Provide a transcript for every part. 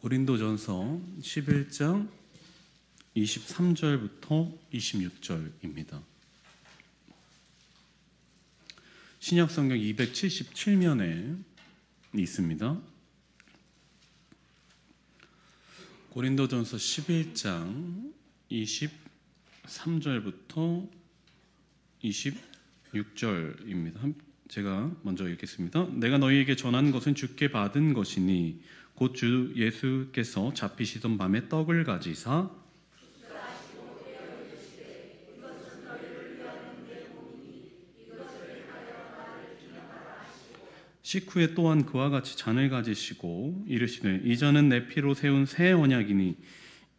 고린도전서 11장 23절부터 26절입니다. 신약성경 277면에 있습니다. 고린도전서 11장 23절부터 26절입니다. 제가 먼저 읽겠습니다. 내가 너희에게 전한 것은 주께 받은 것이니 곧 주 예수께서 잡히시던 밤에 떡을 가지사 식후에 또한 그와 같이 잔을 가지시고 이르시되 이 잔은 내 피로 세운 새 언약이니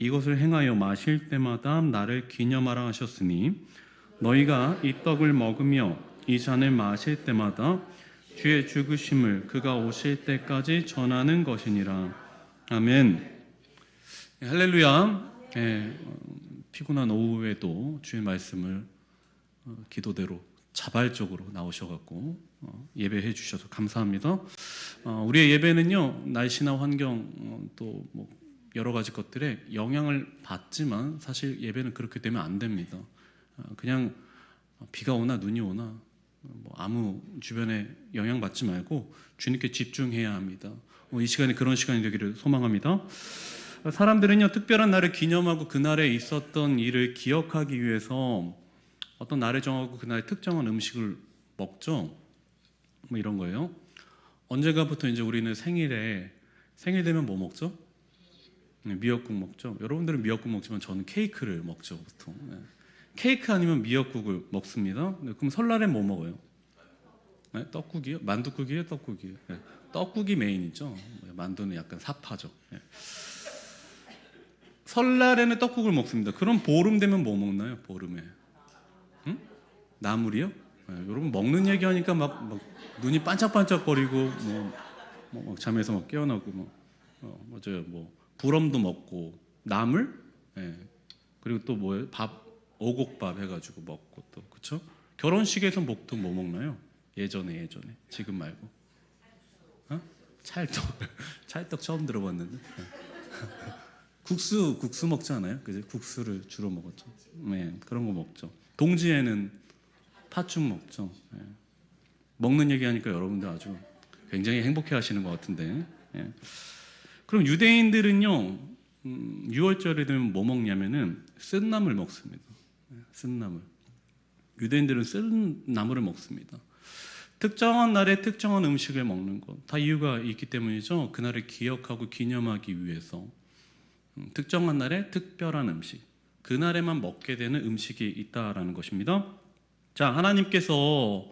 이것을 행하여 마실 때마다 나를 기념하라 하셨으니 너희가 이 떡을 먹으며 이 잔을 마실 때마다 주의 죽으심을 그가 오실 때까지 전하는 것이니라. 아멘. 할렐루야. 피곤한 오후에도 주의 말씀을 기도대로 자발적으로 나오셔갖고 예배해 주셔서 감사합니다. 우리의 예배는요, 날씨나 환경 또 뭐 여러 가지 것들에 영향을 받지만 사실 예배는 그렇게 되면 안 됩니다. 그냥 비가 오나 눈이 오나 뭐 아무 주변에 영향받지 말고 주님께 집중해야 합니다. 이 시간이 그런 시간이 되기를 소망합니다. 사람들은요, 특별한 날을 기념하고 그날에 있었던 일을 기억하기 위해서 어떤 날을 정하고 그날 특정한 음식을 먹죠. 뭐 이런 거예요. 언제가부터 이제 우리는 생일 되면 뭐 먹죠? 미역국 먹죠. 여러분들은 미역국 먹지만 저는 케이크를 먹죠, 보통. 케이크 아니면 미역국을 먹습니다. 그럼 설날엔 뭐 먹어요? 떡국이요? 만둣국이에요? 떡국이에요? 떡국이 메인이죠. 만두는 약간 사파죠. 설날에는 떡국을 먹습니다. 그럼 보름 되면 뭐 먹나요? 보름에 나물이요? 여러분 먹는 얘기하니까 막 눈이 반짝반짝거리고 뭐 잠에서 막 깨어나고 맞아요. 뭐 부럼도 먹고 나물, 그리고 또 뭐예요? 밥 오곡밥 해가지고 먹고 또 그렇죠? 결혼식에서 보통 뭐 먹나요? 예전에 지금 말고 찰떡 처음 들어봤는데 국수 먹지 않아요? 그죠? 국수를 주로 먹었죠. 그런 거 먹죠. 동지에는 팥죽 먹죠. 먹는 얘기하니까 여러분들 아주 굉장히 행복해하시는 것 같은데. 그럼 유대인들은요, 6월절에 되면 뭐 먹냐면은 쓴나물 먹습니다. 쓴나물. 유대인들은 쓴나물을 먹습니다. 특정한 날에 특정한 음식을 먹는 것, 다 이유가 있기 때문이죠. 그날을 기억하고 기념하기 위해서 특정한 날에 특별한 음식, 그날에만 먹게 되는 음식이 있다라는 것입니다. 자, 하나님께서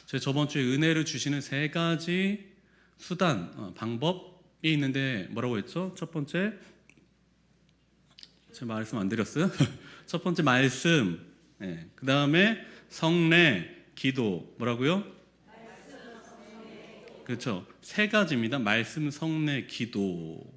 제가 저번 주에 은혜를 주시는 세 가지 수단, 방법이 있는데 뭐라고 했죠? 첫 번째, 제가 말씀 안 드렸어요? 첫 번째 말씀, 그 다음에 성례, 기도, 뭐라고요? 그렇죠. 세 가지입니다. 말씀, 성례, 기도.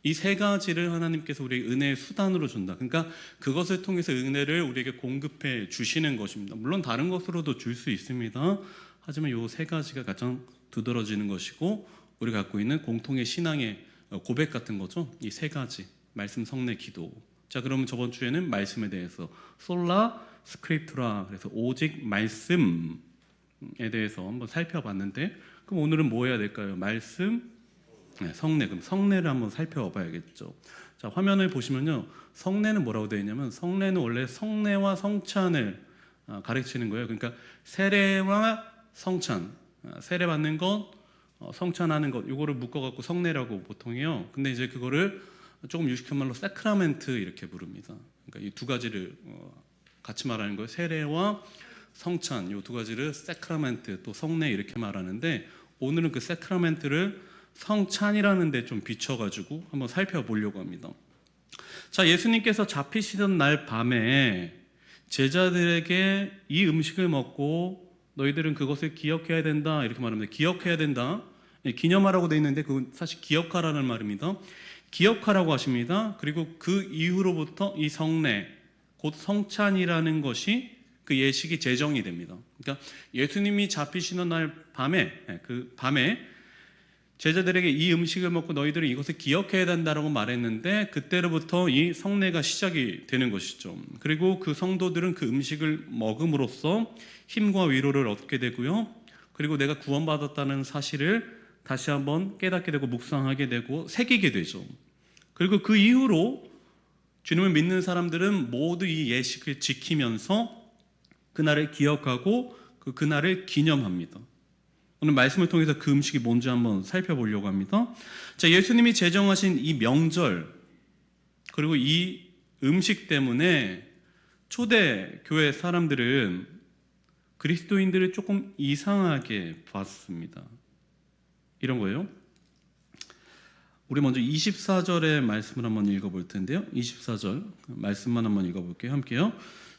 이 세 가지를 하나님께서 우리에게 은혜의 수단으로 준다. 그러니까 그것을 통해서 은혜를 우리에게 공급해 주시는 것입니다. 물론 다른 것으로도 줄 수 있습니다. 하지만 이 세 가지가 가장 두드러지는 것이고 우리가 갖고 있는 공통의 신앙의 고백 같은 거죠. 이 세 가지, 말씀, 성례, 기도. 자, 그러면 저번 주에는 말씀에 대해서 솔라 스크립투라, 그래서 오직 말씀에 대해서 한번 살펴봤는데, 그럼 오늘은 뭐 해야 될까요? 말씀, 성례. 그럼 성례를 한번 살펴봐야겠죠. 자, 화면을 보시면요, 성례는 뭐라고 되어 있냐면 성례는 원래 성례와 성찬을 가르치는 거예요. 그러니까 세례와 성찬, 세례 받는 것, 성찬하는 것, 이거를 묶어갖고 성례라고 보통 해요. 근데 이제 그거를 조금 유식한 말로 사크라멘트 이렇게 부릅니다. 그러니까 이 두 가지를 같이 말하는 거예요. 세례와 성찬, 이 두 가지를 사크라멘트, 또 성례 이렇게 말하는데, 오늘은 그 사크라멘트를 성찬이라는 데 좀 비춰가지고 한번 살펴보려고 합니다. 자, 예수님께서 잡히시던 날 밤에 제자들에게 이 음식을 먹고 너희들은 그것을 기억해야 된다 이렇게 말합니다. 기억해야 된다. 기념하라고 되어 있는데 그건 사실 기억하라는 말입니다. 기억하라고 하십니다. 그리고 그 이후로부터 이 성례, 곧 성찬이라는 것이 그 예식이 제정이 됩니다. 그러니까 예수님이 잡히시는 날 밤에, 그 밤에 제자들에게 이 음식을 먹고 너희들은 이것을 기억해야 된다라고 말했는데 그때로부터 이 성례가 시작이 되는 것이죠. 그리고 그 성도들은 그 음식을 먹음으로써 힘과 위로를 얻게 되고요. 그리고 내가 구원받았다는 사실을 다시 한번 깨닫게 되고 묵상하게 되고 새기게 되죠. 그리고 그 이후로 주님을 믿는 사람들은 모두 이 예식을 지키면서 그날을 기억하고 그날을 기념합니다. 오늘 말씀을 통해서 그 음식이 뭔지 한번 살펴보려고 합니다. 자, 예수님이 제정하신 이 명절 그리고 이 음식 때문에 초대 교회 사람들은 그리스도인들을 조금 이상하게 봤습니다. 이런 거예요. 우리 먼저 24절의 말씀을 한번 읽어볼 텐데요. 24절 말씀만 한번 읽어볼게요. 함께요.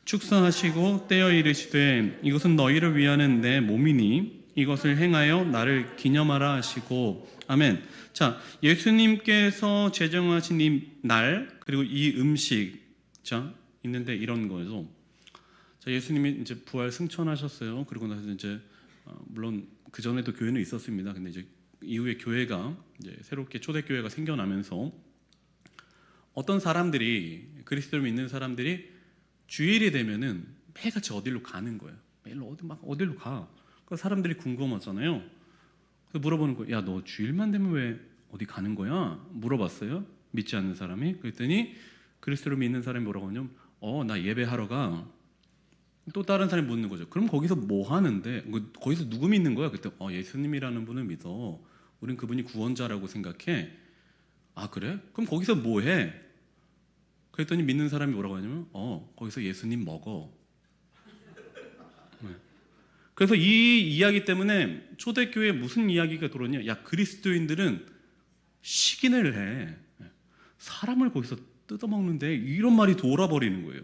축사하시고 떼어 이르시되 이것은 너희를 위하는 내 몸이니 이것을 행하여 나를 기념하라 하시고 아멘. 자, 예수님께서 제정하신 이 날 그리고 이 음식 자 있는데 이런 거죠. 자, 예수님이 이제 부활 승천하셨어요. 그리고 나서 이제 물론 그 전에도 교회는 있었습니다. 근데 이제 이후에 교회가 이제 새롭게 초대 교회가 생겨나면서 어떤 사람들이 그리스도를 믿는 사람들이 주일이 되면은 매일같이 어디로 가는 거예요. 매일 어디로 가. 그 사람들이 궁금하잖아요. 그래서 물어보는 거예요. 야, 너 주일만 되면 왜 어디 가는 거야? 물어봤어요. 믿지 않는 사람이. 그랬더니 그리스도를 믿는 사람이 뭐라고 하냐면 나 예배하러 가. 또 다른 사람이 묻는 거죠. 그럼 거기서 뭐 하는데? 거기서 누구 믿는 거야? 그때 예수님이라는 분을 믿어. 우린 그분이 구원자라고 생각해. 아, 그래? 그럼 거기서 뭐 해? 그랬더니 믿는 사람이 뭐라고 하냐면 거기서 예수님 먹어. 네. 그래서 이 이야기 때문에 초대교회에 무슨 이야기가 들어오냐? 야, 그리스도인들은 식인을 해. 사람을 거기서 뜯어먹는데 이런 말이 돌아버리는 거예요.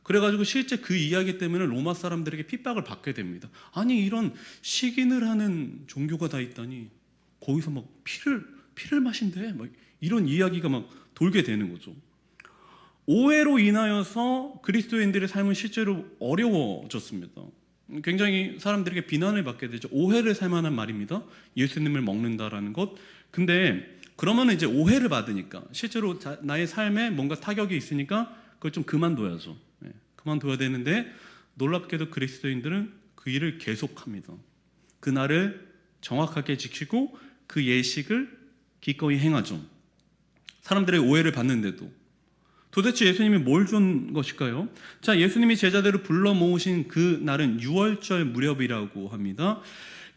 그래가지고 실제 그 이야기 때문에 로마 사람들에게 핍박을 받게 됩니다. 아니, 이런 식인을 하는 종교가 다 있다니 거기서 막 피를 마신대. 막 이런 이야기가 막 돌게 되는 거죠. 오해로 인하여서 그리스도인들의 삶은 실제로 어려워졌습니다. 굉장히 사람들에게 비난을 받게 되죠. 오해를 살 만한 말입니다. 예수님을 먹는다라는 것. 근데 그러면 이제 오해를 받으니까 실제로 나의 삶에 뭔가 타격이 있으니까 그걸 좀 그만둬야죠. 그만둬야 되는데 놀랍게도 그리스도인들은 그 일을 계속합니다. 그날을 정확하게 지키고 그 예식을 기꺼이 행하죠. 사람들의 오해를 받는데도 도대체 예수님이 뭘 준 것일까요? 자, 예수님이 제자들을 불러 모으신 그 날은 유월절 무렵이라고 합니다.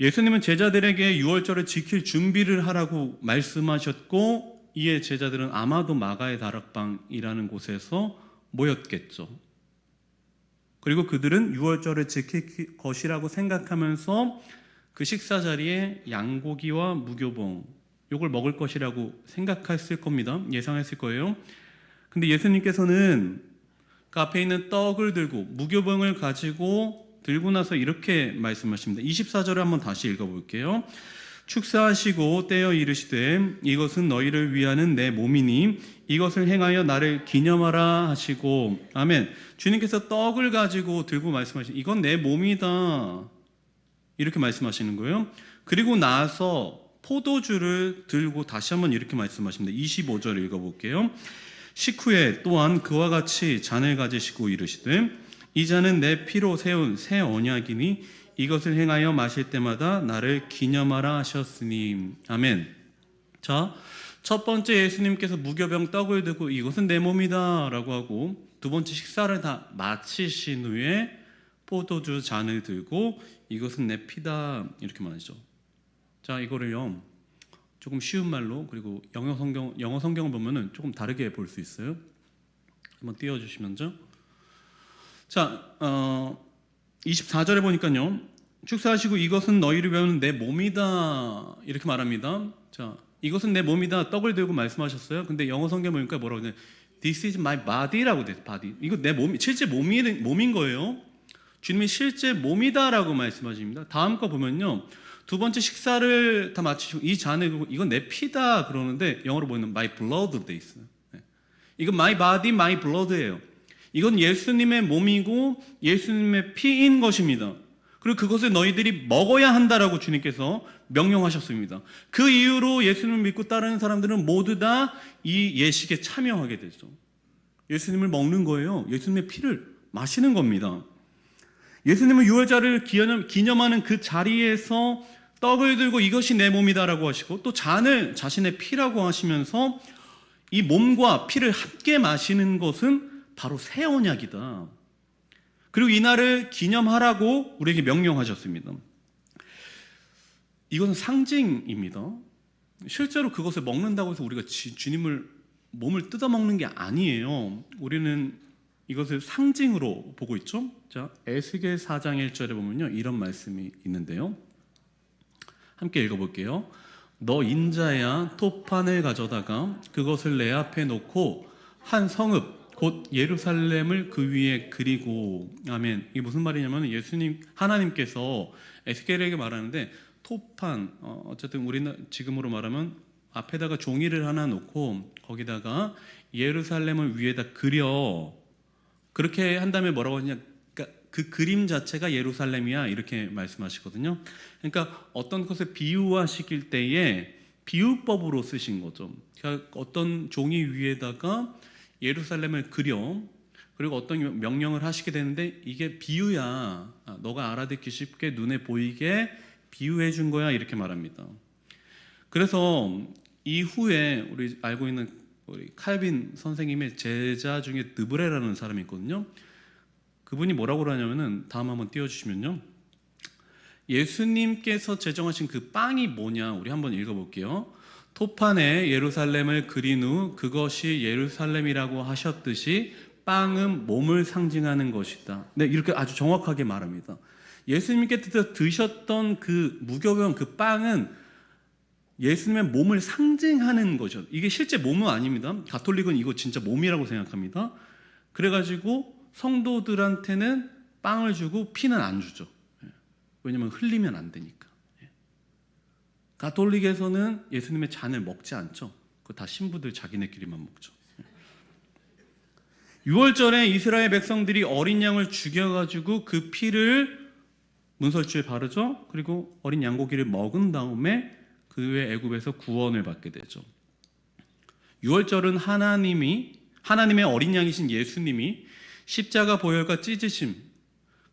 예수님은 제자들에게 유월절을 지킬 준비를 하라고 말씀하셨고 이에 제자들은 아마도 마가의 다락방이라는 곳에서 모였겠죠. 그리고 그들은 유월절을 지킬 것이라고 생각하면서 그 식사 자리에 양고기와 무교봉 요걸 먹을 것이라고 생각했을 겁니다. 예상했을 거예요. 근데 예수님께서는 그 앞에 있는 떡을 들고 무교봉을 가지고 들고 나서 이렇게 말씀하십니다. 24절을 한번 다시 읽어볼게요. 축사하시고 떼어 이르시되 이것은 너희를 위하는 내 몸이니 이것을 행하여 나를 기념하라 하시고 아멘. 주님께서 떡을 가지고 들고 말씀하시는 이건 내 몸이다 이렇게 말씀하시는 거예요. 그리고 나서 포도주를 들고 다시 한번 이렇게 말씀하십니다. 25절 읽어볼게요. 식후에 또한 그와 같이 잔을 가지시고 이르시되 이 잔은 내 피로 세운 새 언약이니 이것을 행하여 마실 때마다 나를 기념하라 하셨으니 아멘. 자, 첫 번째 예수님께서 무교병 떡을 들고 이것은 내 몸이다 라고 하고 두 번째 식사를 다 마치신 후에 포도주 잔을 들고 이것은 내 피다 이렇게 말하죠. 자, 이거를요 조금 쉬운 말로 그리고 영어 성경을 보면은 조금 다르게 볼 수 있어요. 한번 띄워주시면요. 자, 24절에 보니까요. 축사하시고 이것은 너희를 위하는 내 몸이다 이렇게 말합니다. 자, 이것은 내 몸이다 떡을 들고 말씀하셨어요. 근데 영어 성경 보니까 뭐라고 하냐? This is my body라고 돼. body. 이거 내 몸, 실제 몸인 거예요. 주님이 실제 몸이다라고 말씀하십니다. 다음 거 보면요. 두 번째 식사를 다 마치시고 이 잔을 들고 이건 내 피다 그러는데 영어로 보면 my blood 돼 있어요. 이건 my body, my blood예요. 이건 예수님의 몸이고 예수님의 피인 것입니다. 그리고 그것을 너희들이 먹어야 한다라고 주님께서 명령하셨습니다. 그 이후로 예수님을 믿고 따르는 사람들은 모두 다 이 예식에 참여하게 되죠. 예수님을 먹는 거예요. 예수님의 피를 마시는 겁니다. 예수님은 유월절을 기념하는 그 자리에서 떡을 들고 이것이 내 몸이다라고 하시고 또 잔을 자신의 피라고 하시면서 이 몸과 피를 함께 마시는 것은 바로 새 언약이다. 그리고 이날을 기념하라고 우리에게 명령하셨습니다. 이것은 상징입니다. 실제로 그것을 먹는다고 해서 우리가 주님을 몸을 뜯어먹는 게 아니에요. 우리는 이것을 상징으로 보고 있죠. 자, 에스겔 4장 1절에 보면요, 이런 말씀이 있는데요. 함께 읽어볼게요. 너 인자야 톱판을 가져다가 그것을 내 앞에 놓고 한 성읍 곧 예루살렘을 그 위에 그리고. 아멘. 이게 무슨 말이냐면 하나님께서 에스겔에게 말하는데 톱판, 어쨌든 우리는 지금으로 말하면 앞에다가 종이를 하나 놓고 거기다가 예루살렘을 위에다 그려. 그렇게 한 다음에 뭐라고 하냐, 그러니까 그 그림 자체가 예루살렘이야 이렇게 말씀하시거든요. 그러니까 어떤 것을 비유하시길 때에 비유법으로 쓰신 거죠. 그러니까 어떤 종이 위에다가 예루살렘을 그려, 그리고 어떤 명령을 하시게 되는데 이게 비유야, 너가 알아듣기 쉽게 눈에 보이게 비유해 준 거야 이렇게 말합니다. 그래서 이후에 우리 알고 있는 우리 칼빈 선생님의 제자 중에 느브레라는 사람이 있거든요. 그분이 뭐라고 그러냐면은, 다음 한번 띄워주시면요, 예수님께서 제정하신 그 빵이 뭐냐 우리 한번 읽어볼게요. 톱판에 예루살렘을 그린 후 그것이 예루살렘이라고 하셨듯이 빵은 몸을 상징하는 것이다. 네, 이렇게 아주 정확하게 말합니다. 예수님께서 드셨던 그 무교병 그 빵은 예수님의 몸을 상징하는 거죠. 이게 실제 몸은 아닙니다. 가톨릭은 이거 진짜 몸이라고 생각합니다. 그래가지고 성도들한테는 빵을 주고 피는 안 주죠. 왜냐면 흘리면 안 되니까. 가톨릭에서는 예수님의 잔을 먹지 않죠. 그거 다 신부들 자기네끼리만 먹죠. 유월절에 이스라엘 백성들이 어린 양을 죽여가지고 그 피를 문설주에 바르죠. 그리고 어린 양고기를 먹은 다음에 그 후에 애굽에서 구원을 받게 되죠. 유월절은 하나님의 어린 양이신 예수님이 십자가 보혈과 찢으심,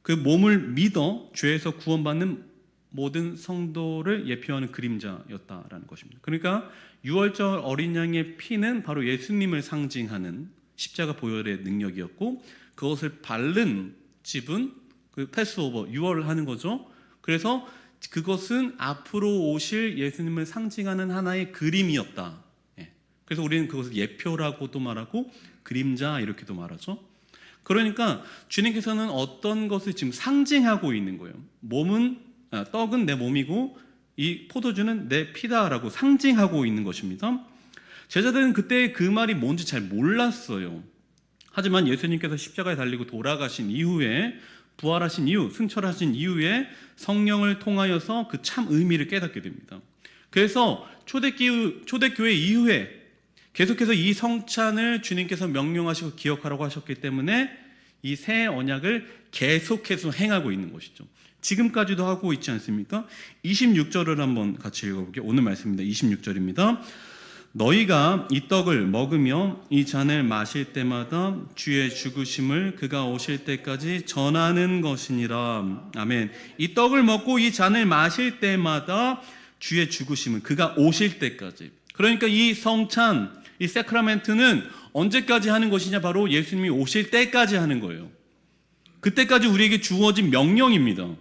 그 몸을 믿어 죄에서 구원받는 모든 성도를 예표하는 그림자였다라는 것입니다. 그러니까 유월절 어린 양의 피는 바로 예수님을 상징하는 십자가 보혈의 능력이었고, 그것을 바른 집은 그 패스오버, 유월을 하는 거죠. 그래서 그것은 앞으로 오실 예수님을 상징하는 하나의 그림이었다. 그래서 우리는 그것을 예표라고도 말하고 그림자 이렇게도 말하죠. 그러니까 주님께서는 어떤 것을 지금 상징하고 있는 거예요. 떡은 내 몸이고 이 포도주는 내 피다라고 상징하고 있는 것입니다. 제자들은 그때 그 말이 뭔지 잘 몰랐어요. 하지만 예수님께서 십자가에 달리고 돌아가신 이후에, 부활하신 이후, 승천하신 이후에 성령을 통하여서 그 참 의미를 깨닫게 됩니다. 그래서 초대교회 이후에 계속해서 이 성찬을 주님께서 명령하시고 기억하라고 하셨기 때문에 이 새 언약을 계속해서 행하고 있는 것이죠. 지금까지도 하고 있지 않습니까? 26절을 한번 같이 읽어볼게요. 오늘 말씀입니다. 26절입니다. 너희가 이 떡을 먹으며 이 잔을 마실 때마다 주의 죽으심을 그가 오실 때까지 전하는 것이니라. 아멘. 이 떡을 먹고 이 잔을 마실 때마다 주의 죽으심을 그가 오실 때까지. 그러니까 이 성찬, 이 세크라멘트는 언제까지 하는 것이냐? 바로 예수님이 오실 때까지 하는 거예요. 그때까지 우리에게 주어진 명령입니다.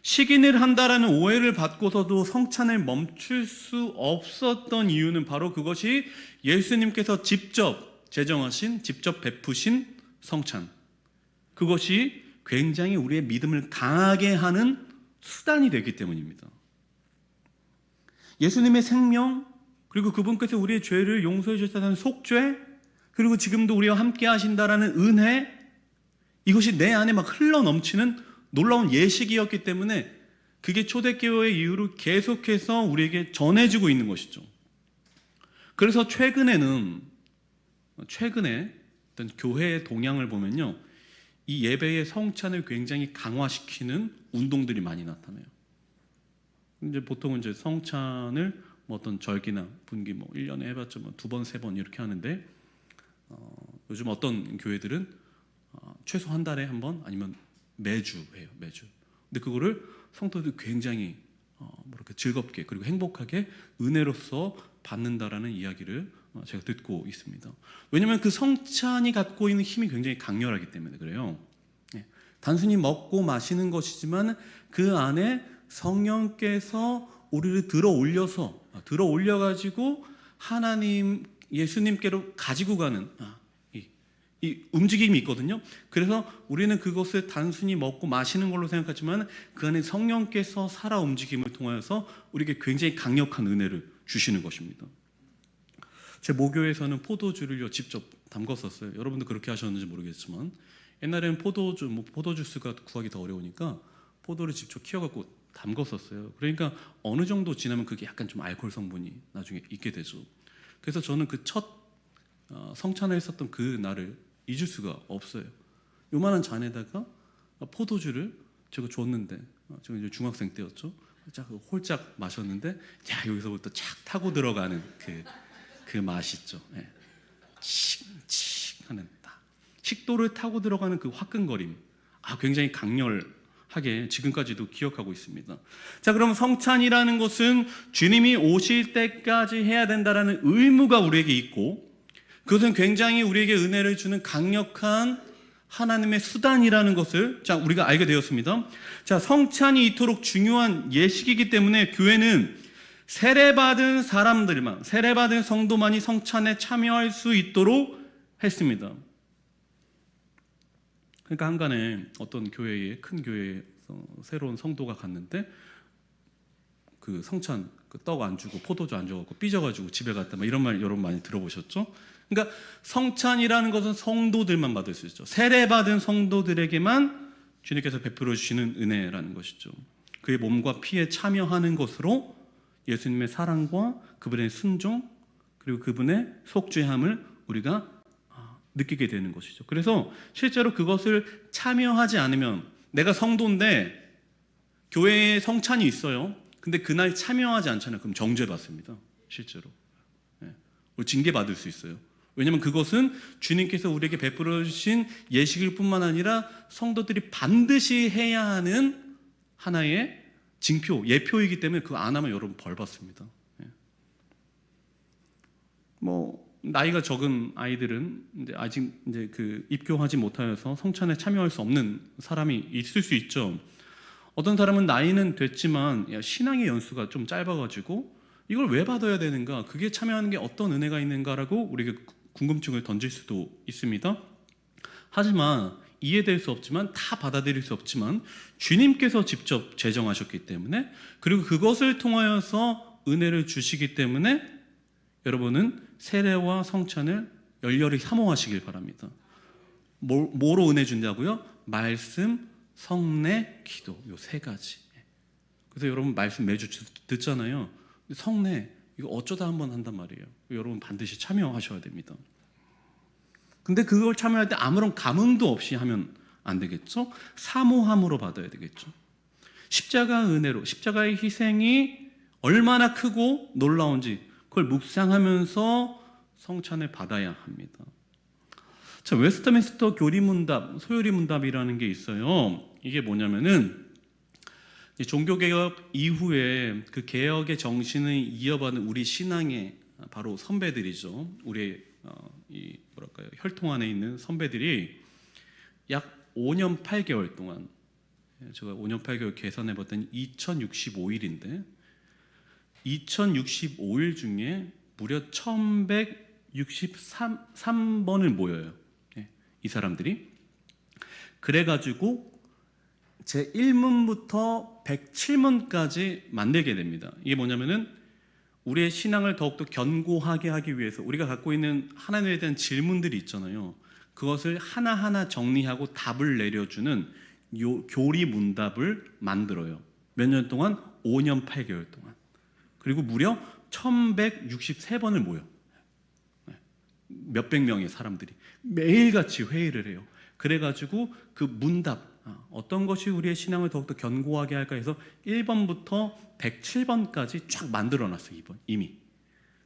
식인을 한다라는 오해를 받고서도 성찬을 멈출 수 없었던 이유는 바로 그것이 예수님께서 직접 제정하신, 직접 베푸신 성찬, 그것이 굉장히 우리의 믿음을 강하게 하는 수단이 되기 때문입니다. 예수님의 생명, 그리고 그분께서 우리의 죄를 용서해 주셨다는 속죄, 그리고 지금도 우리와 함께 하신다라는 은혜, 이것이 내 안에 막 흘러 넘치는 놀라운 예식이었기 때문에 그게 초대교회 이후로 계속해서 우리에게 전해지고 있는 것이죠. 그래서 최근에 어떤 교회의 동향을 보면요, 이 예배의 성찬을 굉장히 강화시키는 운동들이 많이 나타나요. 이제 보통은 이제 성찬을 뭐 어떤 절기나 분기 뭐 1년에 해봤자 뭐 2번, 3번 이렇게 하는데 요즘 어떤 교회들은 최소 한 달에 한 번 아니면 매주 해요. 매주. 근데 그거를 성도들이 굉장히 뭐랄까 즐겁게 그리고 행복하게 은혜로서 받는다라는 이야기를 제가 듣고 있습니다. 왜냐하면 그 성찬이 갖고 있는 힘이 굉장히 강렬하기 때문에 그래요. 단순히 먹고 마시는 것이지만 그 안에 성령께서 우리를 들어 올려가지고 하나님 예수님께로 가지고 가는 이 움직임이 있거든요. 그래서 우리는 그것을 단순히 먹고 마시는 걸로 생각하지만 그 안에 성령께서 살아 움직임을 통하여서 우리에게 굉장히 강력한 은혜를 주시는 것입니다. 제 모교에서는 포도주를 직접 담궜었어요. 여러분도 그렇게 하셨는지 모르겠지만 옛날에는 포도주스가 구하기 더 어려우니까 포도를 직접 키워갖고 담궜었어요. 그러니까 어느 정도 지나면 그게 약간 좀 알코올 성분이 나중에 있게 되죠. 그래서 저는 그 첫 성찬을 했었던 그 날을 잊을 수가 없어요. 요만한 잔에다가 포도주를 제가 줬는데 제가 이제 중학생 때였죠. 홀짝 마셨는데 야 여기서부터 착 타고 들어가는 그 맛 있죠. 예. 칙칙 하는 식도를 타고 들어가는 그 화끈거림. 굉장히 강렬하게 지금까지도 기억하고 있습니다. 자, 그럼 성찬이라는 것은 주님이 오실 때까지 해야 된다라는 의무가 우리에게 있고 그것은 굉장히 우리에게 은혜를 주는 강력한 하나님의 수단이라는 것을 우리가 알게 되었습니다. 자, 성찬이 이토록 중요한 예식이기 때문에 교회는 세례받은 성도만이 성찬에 참여할 수 있도록 했습니다. 그러니까 한간에 어떤 큰 교회에서 새로운 성도가 갔는데 그 성찬 떡 안 주고 포도주 안 줘갖고 삐져가지고 집에 갔다 이런 말 여러분 많이 들어보셨죠? 그러니까 성찬이라는 것은 성도들만 받을 수 있죠. 세례받은 성도들에게만 주님께서 베풀어 주시는 은혜라는 것이죠. 그의 몸과 피에 참여하는 것으로 예수님의 사랑과 그분의 순종 그리고 그분의 속죄함을 우리가 느끼게 되는 것이죠. 그래서 실제로 그것을 참여하지 않으면 내가 성도인데 교회에 성찬이 있어요. 근데 그날 참여하지 않잖아요. 그럼 정죄받습니다. 실제로. 징계받을 수 있어요. 왜냐하면 그것은 주님께서 우리에게 베풀어 주신 예식일 뿐만 아니라 성도들이 반드시 해야 하는 하나의 징표, 예표이기 때문에 그거 안 하면 여러분 벌 받습니다. 나이가 적은 아이들은 아직 입교하지 못하여서 성찬에 참여할 수 없는 사람이 있을 수 있죠. 어떤 사람은 나이는 됐지만 신앙의 연수가 좀 짧아가지고 이걸 왜 받아야 되는가? 그게 참여하는 게 어떤 은혜가 있는가라고 우리에게 궁금증을 던질 수도 있습니다. 하지만 이해될 수 없지만 다 받아들일 수 없지만 주님께서 직접 제정하셨기 때문에 그리고 그것을 통하여서 은혜를 주시기 때문에 여러분은 세례와 성찬을 열렬히 사모하시길 바랍니다. 뭐로 은혜 준다고요? 말씀, 성례, 기도 요 세 가지. 그래서 여러분 말씀 매주 듣잖아요. 성례 이거 어쩌다 한번 한단 말이에요. 여러분 반드시 참여하셔야 됩니다. 근데 그걸 참여할 때 아무런 감흥도 없이 하면 안 되겠죠? 사모함으로 받아야 되겠죠. 십자가 은혜로 십자가의 희생이 얼마나 크고 놀라운지 그걸 묵상하면서 성찬을 받아야 합니다. 자, 웨스트민스터 교리문답, 소요리문답이라는 게 있어요. 이게 뭐냐면은 종교개혁 이후에 그 개혁의 정신을 이어받은 우리 신앙의 바로 선배들이죠. 우리의 혈통 안에 있는 선배들이 약 5년 8개월 동안 제가 5년 8개월 계산해 봤더니 2065일인데 2065일 중에 무려 1163번을 모여요. 이 사람들이. 그래가지고 제 1문부터 107문까지 만들게 됩니다. 이게 뭐냐면은 우리의 신앙을 더욱더 견고하게 하기 위해서 우리가 갖고 있는 하나님에 대한 질문들이 있잖아요. 그것을 하나하나 정리하고 답을 내려주는 교리 문답을 만들어요. 몇 년 동안? 5년 8개월 동안. 그리고 무려 1163번을 모여. 몇백 명의 사람들이 매일같이 회의를 해요. 그래가지고 그 문답, 어떤 것이 우리의 신앙을 더욱더 견고하게 할까 해서 1번부터 107번까지 쫙 만들어놨어요. 이미.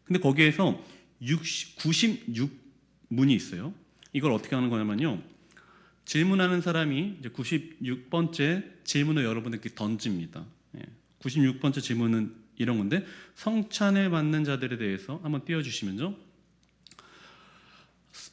근데 거기에서 96문이 있어요. 이걸 어떻게 하는 거냐면요, 질문하는 사람이 이제 96번째 질문을 여러분들께 던집니다. 96번째 질문은 이런 건데, 성찬을 받는 자들에 대해서 한번 띄워주시면요,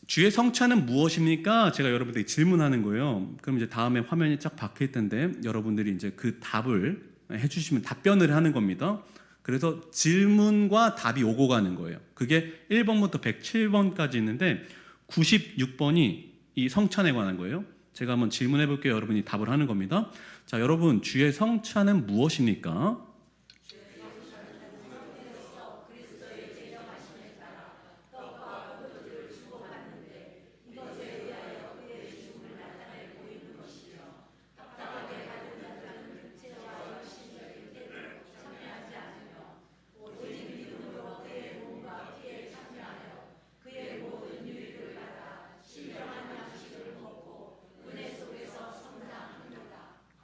주의 성찬은 무엇입니까? 제가 여러분들에게 질문하는 거예요. 그럼 이제 다음에 화면이 쫙 박힐 텐데 여러분들이 이제 그 답을 해주시면 답변을 하는 겁니다. 그래서 질문과 답이 오고 가는 거예요. 그게 1번부터 107번까지 있는데 96번이 이 성찬에 관한 거예요. 제가 한번 질문해 볼게요. 여러분이 답을 하는 겁니다. 자, 여러분, 주의 성찬은 무엇입니까?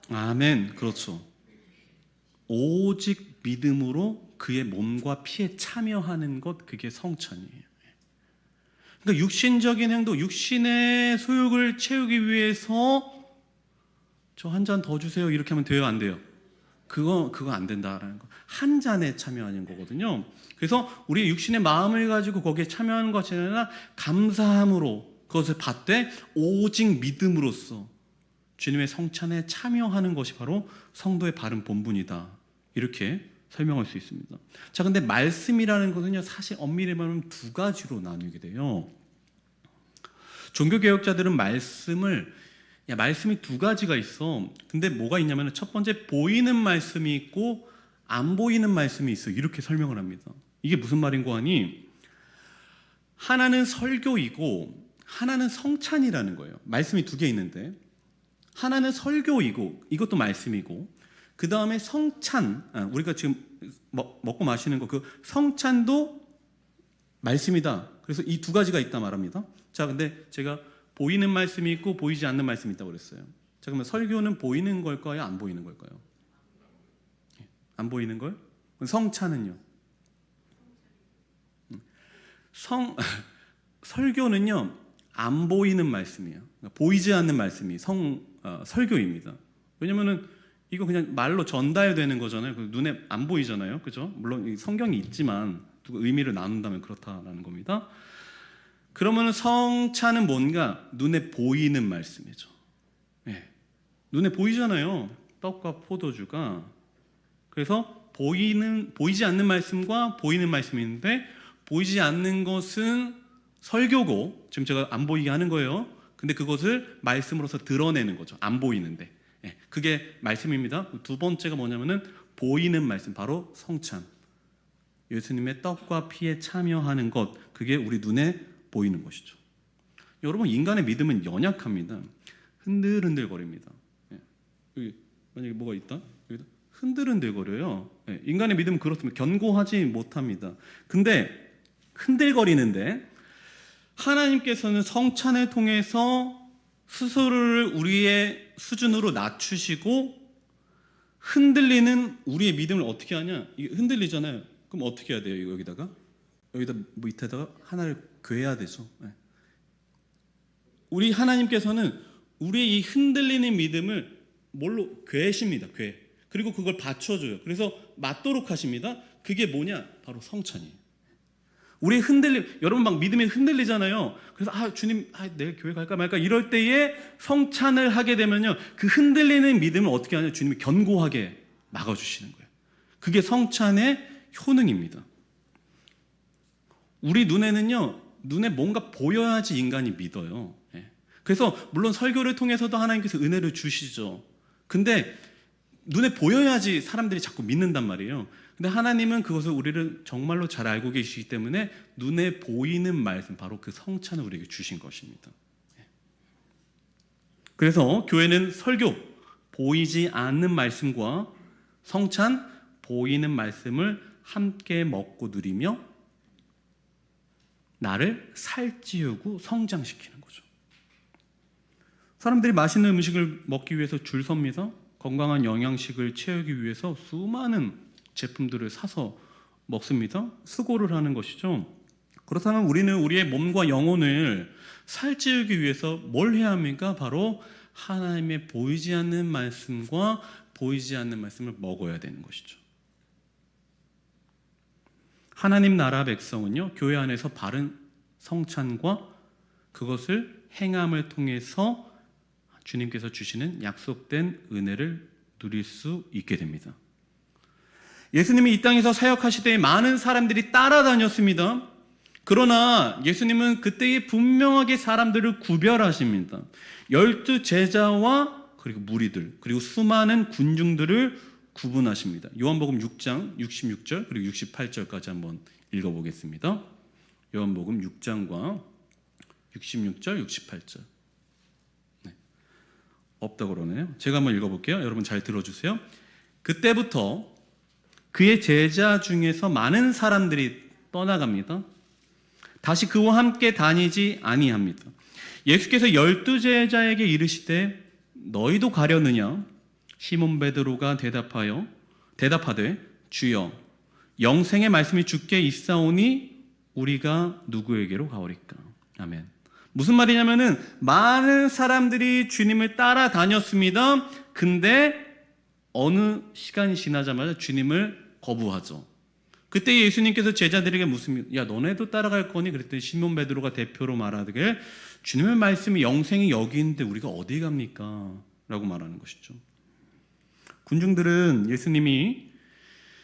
아멘. 그렇죠. 오직 믿음으로 그의 몸과 피에 참여하는 것, 그게 성찬이에요. 그러니까 육신적인 행동, 육신의 소욕을 채우기 위해서 저 한 잔 더 주세요 이렇게 하면 돼요, 안 돼요? 그거 안 된다라는 거. 한 잔에 참여하는 거거든요. 그래서 우리 육신의 마음을 가지고 거기에 참여하는 것이 아니라 감사함으로 그것을 받되 오직 믿음으로써 주님의 성찬에 참여하는 것이 바로 성도의 바른 본분이다, 이렇게 설명할 수 있습니다. 자, 근데 말씀이라는 것은요, 사실 엄밀히 말하면 두 가지로 나누게 돼요. 종교개혁자들은 말씀이 두 가지가 있어. 근데 뭐가 있냐면, 첫 번째, 보이는 말씀이 있고 안 보이는 말씀이 있어, 이렇게 설명을 합니다. 이게 무슨 말인고 하니, 하나는 설교이고 하나는 성찬이라는 거예요. 말씀이 두 개 있는데, 하나는 설교이고 이것도 말씀이고, 그 다음에 성찬, 우리가 지금 먹고 마시는 거, 그 성찬도 말씀이다. 그래서 이 두 가지가 있다 말합니다. 자, 근데 제가 보이는 말씀이 있고 보이지 않는 말씀이 있다고 그랬어요. 자, 그러면 설교는 보이는 걸까요, 안 보이는 걸까요? 안 보이는 걸? 성찬은요? 설교는요, 안 보이는 말씀이에요. 그러니까 보이지 않는 말씀이 설교입니다. 왜냐면은 이거 그냥 말로 전달되는 거잖아요. 눈에 안 보이잖아요. 그죠? 물론 성경이 있지만 두 의미를 나눈다면 그렇다라는 겁니다. 그러면 성찬은 뭔가 눈에 보이는 말씀이죠. 네. 눈에 보이잖아요. 떡과 포도주가. 그래서 보이지 않는 말씀과 보이는 말씀이 있는데, 보이지 않는 것은 설교고, 지금 제가 안 보이게 하는 거예요. 근데 그것을 말씀으로서 드러내는 거죠. 안 보이는데. 그게 말씀입니다. 두 번째가 뭐냐면은 보이는 말씀, 바로 성찬. 예수님의 떡과 피에 참여하는 것, 그게 우리 눈에 보이는 것이죠. 여러분, 인간의 믿음은 연약합니다. 흔들흔들거립니다. 여기 만약에 뭐가 있다? 여기다 흔들흔들거려요. 인간의 믿음은 그렇습니다. 견고하지 못합니다. 근데 흔들거리는데, 하나님께서는 성찬을 통해서 스스로를 우리의 수준으로 낮추시고, 흔들리는 우리의 믿음을 어떻게 하냐? 이게 흔들리잖아요. 그럼 어떻게 해야 돼요? 여기다 밑에다가 하나를 괴야 되죠. 우리 하나님께서는 우리의 이 흔들리는 믿음을 뭘로 괴십니다. 그리고 그걸 받쳐줘요. 그래서 맞도록 하십니다. 그게 뭐냐? 바로 성찬이에요. 우리 여러분 막 믿음이 흔들리잖아요. 그래서 주님, 내일 교회 갈까 말까 이럴 때에 성찬을 하게 되면요, 그 흔들리는 믿음을 어떻게 하냐? 주님이 견고하게 막아주시는 거예요. 그게 성찬의 효능입니다. 우리 눈에 뭔가 보여야지 인간이 믿어요. 그래서 물론 설교를 통해서도 하나님께서 은혜를 주시죠. 근데 눈에 보여야지 사람들이 자꾸 믿는단 말이에요. 근데 하나님은 그것을 우리를 정말로 잘 알고 계시기 때문에 눈에 보이는 말씀, 바로 그 성찬을 우리에게 주신 것입니다. 그래서 교회는 설교, 보이지 않는 말씀과 성찬, 보이는 말씀을 함께 먹고 누리며 나를 살찌우고 성장시키는 거죠. 사람들이 맛있는 음식을 먹기 위해서 줄 섭니다. 건강한 영양식을 채우기 위해서 수많은 제품들을 사서 먹습니다. 수고를 하는 것이죠. 그렇다면 우리는 우리의 몸과 영혼을 살찌우기 위해서 뭘 해야 합니까? 바로 하나님의 보이지 않는 말씀과 보이지 않는 말씀을 먹어야 되는 것이죠. 하나님 나라 백성은요, 교회 안에서 바른 성찬과 그것을 행함을 통해서 주님께서 주시는 약속된 은혜를 누릴 수 있게 됩니다. 예수님이 이 땅에서 사역하실 때 많은 사람들이 따라다녔습니다. 그러나 예수님은 그때에 분명하게 사람들을 구별하십니다. 12 제자와 그리고 무리들, 그리고 수많은 군중들을 구분하십니다. 요한복음 6장 66절 그리고 68절까지 한번 읽어보겠습니다. 요한복음 6장과 66절, 68절. 네. 없다고 그러네요. 제가 한번 읽어볼게요. 여러분 잘 들어주세요. 그때부터 그의 제자 중에서 많은 사람들이 떠나갑니다. 다시 그와 함께 다니지 아니합니다. 예수께서 12 제자에게 이르시되 너희도 가려느냐? 시몬 베드로가 대답하되 주여 영생의 말씀이 주께 있사오니 우리가 누구에게로 가오리까? 아멘. 무슨 말이냐면은 많은 사람들이 주님을 따라다녔습니다. 근데 어느 시간이 지나자마자 주님을 거부하죠. 그때 예수님께서 제자들에게 묻습니다. 야, 너네도 따라갈 거니? 그랬더니 시몬 베드로가 대표로 말하되 주님의 말씀이 영생이 여기 있는데 우리가 어디 갑니까? 라고 말하는 것이죠. 군중들은 예수님이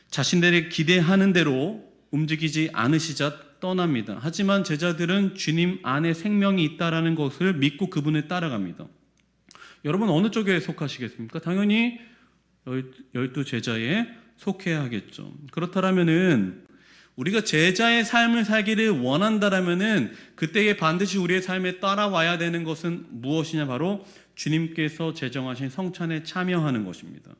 자신들이 기대하는 대로 움직이지 않으시자 떠납니다. 하지만 제자들은 주님 안에 생명이 있다라는 것을 믿고 그분을 따라갑니다. 여러분 어느 쪽에 속하시겠습니까? 당연히 12 제자에 속해야 하겠죠. 그렇다면은 우리가 제자의 삶을 살기를 원한다라면은 그때에 반드시 우리의 삶에 따라와야 되는 것은 무엇이냐? 바로 주님께서 제정하신 성찬에 참여하는 것입니다.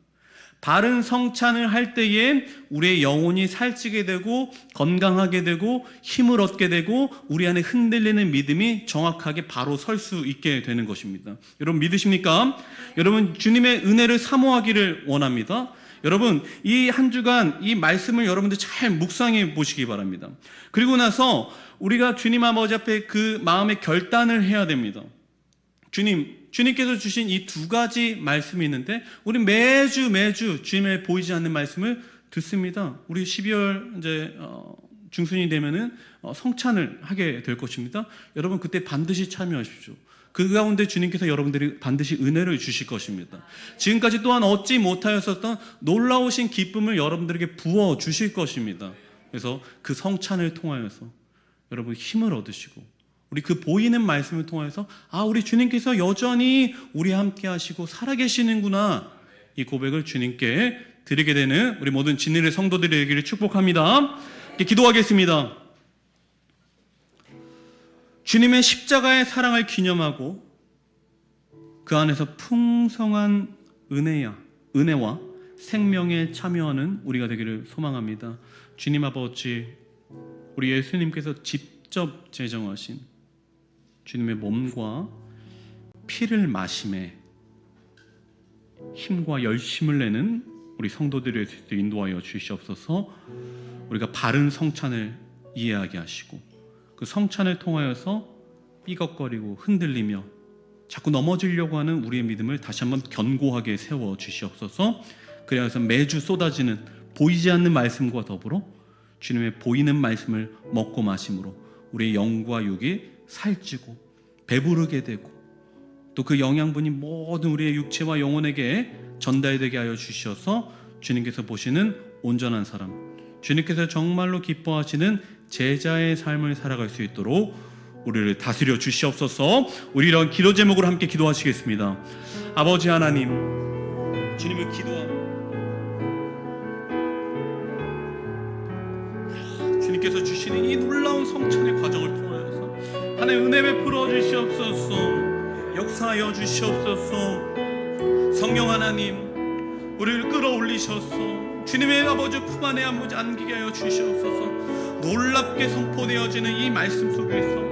바른 성찬을 할 때에 우리의 영혼이 살찌게 되고 건강하게 되고 힘을 얻게 되고 우리 안에 흔들리는 믿음이 정확하게 바로 설 수 있게 되는 것입니다. 여러분 믿으십니까? 여러분 주님의 은혜를 사모하기를 원합니다. 여러분 이 한 주간 이 말씀을 여러분들 잘 묵상해 보시기 바랍니다. 그리고 나서 우리가 주님 아버지 앞에 그 마음의 결단을 해야 됩니다. 주님께서 주신 이 두 가지 말씀이 있는데 우리 매주 주님의 보이지 않는 말씀을 듣습니다. 우리 12월 이제 중순이 되면은 성찬을 하게 될 것입니다. 여러분 그때 반드시 참여하십시오. 그 가운데 주님께서 여러분들이 반드시 은혜를 주실 것입니다. 지금까지 또한 얻지 못하였었던 놀라우신 기쁨을 여러분들에게 부어 주실 것입니다. 그래서 그 성찬을 통하여서 여러분 힘을 얻으시고 우리 그 보이는 말씀을 통해서 우리 주님께서 여전히 우리와 함께 하시고 살아계시는구나 이 고백을 주님께 드리게 되는 우리 모든 진리의 성도들이 되기를 축복합니다. 기도하겠습니다. 주님의 십자가의 사랑을 기념하고 그 안에서 풍성한 은혜와 생명에 참여하는 우리가 되기를 소망합니다. 주님 아버지, 우리 예수님께서 직접 제정하신 주님의 몸과 피를 마심에 힘과 열심을 내는 우리 성도들을 인도하여 주시옵소서. 우리가 바른 성찬을 이해하게 하시고 그 성찬을 통하여서 삐걱거리고 흔들리며 자꾸 넘어지려고 하는 우리의 믿음을 다시 한번 견고하게 세워 주시옵소서. 그래서 매주 쏟아지는 보이지 않는 말씀과 더불어 주님의 보이는 말씀을 먹고 마심으로 우리의 영과 육이 살찌고 배부르게 되고 또 그 영양분이 모든 우리의 육체와 영혼에게 전달되게 하여 주셔서 주님께서 보시는 온전한 사람, 주님께서 정말로 기뻐하시는 제자의 삶을 살아갈 수 있도록 우리를 다스려 주시옵소서. 우리 이런 기도 제목으로 함께 기도하시겠습니다. 아버지 하나님, 주님을 기도합니다. 주님께서 주시는 이 놀라운 성찬의 과정을 통하여서 하나님 은혜 베풀어 주시옵소서. 역사하여 주시옵소서. 성령 하나님, 우리를 끌어올리셔서 주님의 아버지 품 안에 아버지 안기게 하여 주시옵소서. 놀랍게 선포되어지는 이 말씀 속에서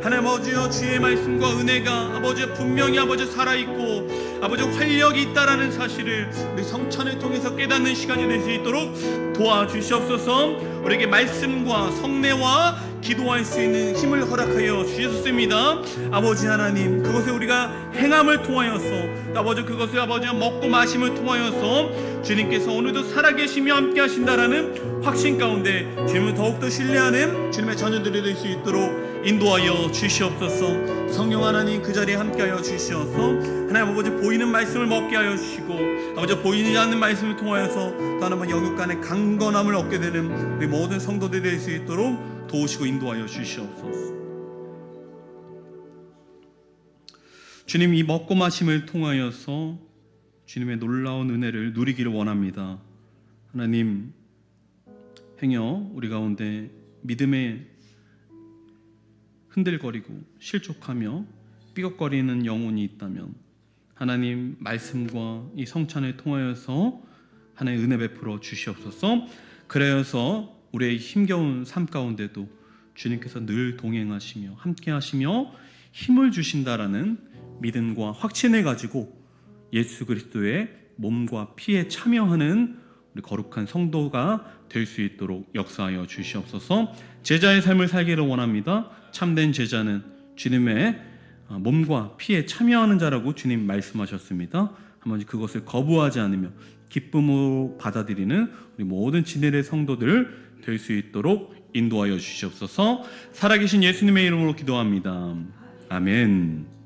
하나님 아버지여, 주의 말씀과 은혜가 아버지 분명히 아버지 살아있고 아버지 활력이 있다라는 사실을 우리 성찬을 통해서 깨닫는 시간이 될 수 있도록 도와주시옵소서. 우리에게 말씀과 성례와 기도할 수 있는 힘을 허락하여 주셨습니다. 아버지 하나님, 그것을 우리가 행함을 통하여서 아버지 그것을 아버지 먹고 마심을 통하여서 주님께서 오늘도 살아계시며 함께 하신다라는 확신 가운데 주님을 더욱더 신뢰하는 주님의 자녀들이 될 수 있도록 인도하여 주시옵소서. 성령 하나님, 그 자리에 함께하여 주시옵소서. 하나님 아버지, 보이는 말씀을 먹게 하여 주시고 아버지 보이지 않는 말씀을 통하여서 또 하나님 영육 간의 강건함을 얻게 되는 우리 모든 성도들이 될 수 있도록 도우시고 인도하여 주시옵소서. 주님, 이 먹고 마심을 통하여서 주님의 놀라운 은혜를 누리기를 원합니다. 하나님, 행여 우리 가운데 믿음에 흔들거리고 실족하며 삐걱거리는 영혼이 있다면 하나님 말씀과 이 성찬을 통하여서 하나님의 은혜 베풀어 주시옵소서. 그래서 우리의 힘겨운 삶 가운데도 주님께서 늘 동행하시며 함께 하시며 힘을 주신다라는 믿음과 확신을 가지고 예수 그리스도의 몸과 피에 참여하는 우리 거룩한 성도가 될 수 있도록 역사하여 주시옵소서. 제자의 삶을 살기를 원합니다. 참된 제자는 주님의 몸과 피에 참여하는 자라고 주님 말씀하셨습니다. 한번 그것을 거부하지 않으며 기쁨으로 받아들이는 우리 모든 진일의 성도들 될 수 있도록 인도하여 주시옵소서. 살아계신 예수님의 이름으로 기도합니다. 아멘.